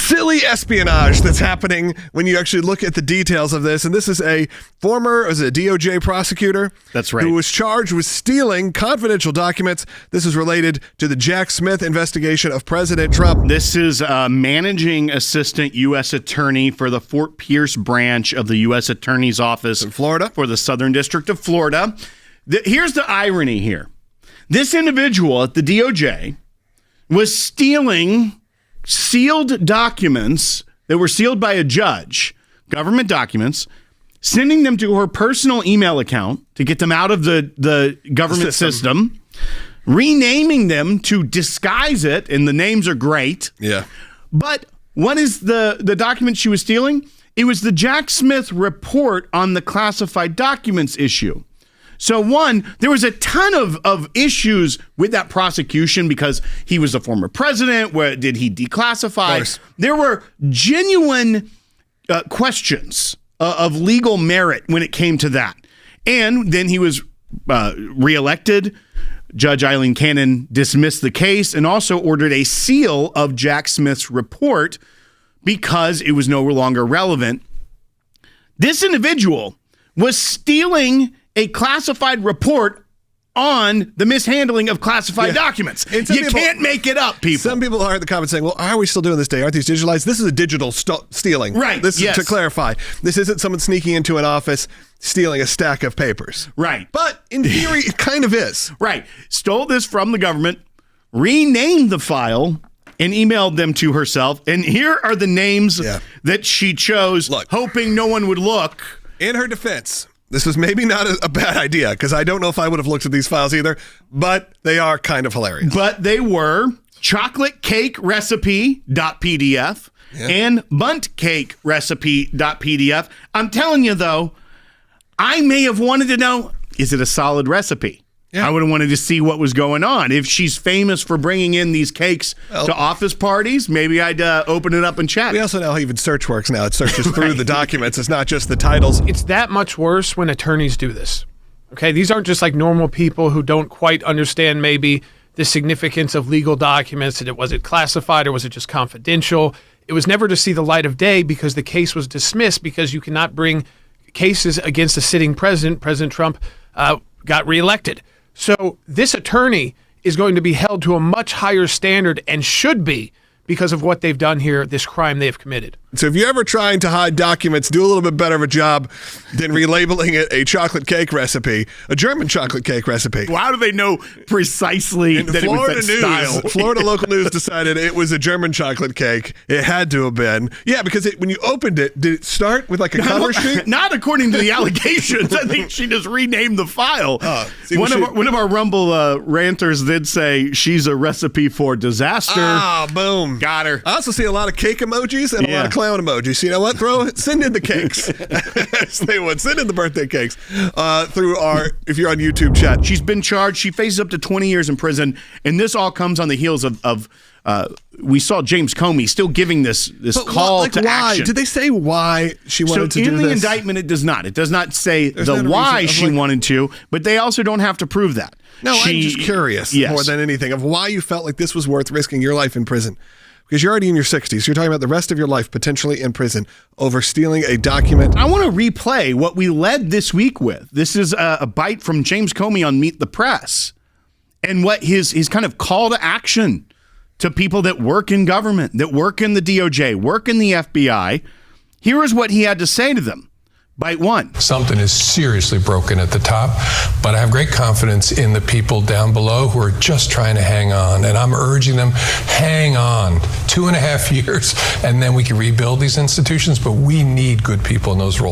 silly espionage that's happening when you actually look at the details of this. And this is a former DOJ prosecutor. That's right. Who was charged with stealing confidential documents. This is related to the Jack Smith investigation of President Trump. This is a managing assistant U.S. attorney for the Fort Pierce branch of the U.S. Attorney's Office in Florida for the Southern District of Florida. Here's the irony here. This individual at the DOJ was stealing sealed documents that were sealed by a judge, government documents, sending them to her personal email account to get them out of the government system, renaming them to disguise it, and the names are great. Yeah. But what is the document she was stealing? It was the Jack Smith report on the classified documents issue. So one, there was a ton of issues with that prosecution because he was a former president. Where did he declassify? There were genuine questions of legal merit when it came to that. And then he was reelected. Judge Eileen Cannon dismissed the case and also ordered a seal of Jack Smith's report because it was no longer relevant. This individual was stealing a classified report on the mishandling of classified documents. You can't make it up, people. Some people are in the comments saying, well, are we still doing this today? Aren't these digitalized? This is a digital stealing. Right. This is to clarify. This isn't someone sneaking into an office stealing a stack of papers. Right. But in theory, it kind of is. Right. Stole this from the government, renamed the file, and emailed them to herself. And here are the names that she chose, hoping no one would look. In her defense, this was maybe not a bad idea, because I don't know if I would have looked at these files either, but they are kind of hilarious. But they were chocolatecakerecipe.pdf and buntcakerecipe.pdf. I'm telling you, though, I may have wanted to know, is it a solid recipe? Yeah. I would have wanted to see what was going on. If she's famous for bringing in these cakes to office parties, maybe I'd open it up and check. We also know how even search works now. It searches through the documents. It's not just the titles. It's that much worse when attorneys do this. Okay, these aren't just like normal people who don't quite understand maybe the significance of legal documents. Was it classified or was it just confidential? It was never to see the light of day because the case was dismissed because you cannot bring cases against a sitting president. President Trump got reelected. So this attorney is going to be held to a much higher standard and should be because of what they've done here, this crime they have committed. So if you're ever trying to hide documents, do a little bit better of a job than relabeling it a chocolate cake recipe, a German chocolate cake recipe. Well, how do they know precisely that Florida it was that style? Florida local news decided it was a German chocolate cake. It had to have been. Yeah, because when you opened it, did it start with like a cover sheet? Not according to the allegations. I think she just renamed the file. One of our Rumble ranters did say she's a recipe for disaster. Ah, boom. Got her. I also see a lot of cake emojis and a lot of clown emojis. So you know what? Send in the cakes. They would send in the birthday cakes through if you're on YouTube chat. She's been charged. She faces up to 20 years in prison, and this all comes on the heels of we saw James Comey still giving this call to action. Did they say why she wanted to do this? In the indictment, it does not. It does not say the why she wanted to, but they also don't have to prove that. No, I'm just curious more than anything of why you felt like this was worth risking your life in prison. Because you're already in your 60s. You're talking about the rest of your life potentially in prison over stealing a document. I want to replay what we led this week with. This is a bite from James Comey on Meet the Press and what his kind of call to action to people that work in government, that work in the DOJ, work in the FBI. Here is what he had to say to them. Bite one. Something is seriously broken at the top, but I have great confidence in the people down below who are just trying to hang on. And I'm urging them, hang on 2.5 years, and then we can rebuild these institutions. But we need good people in those roles.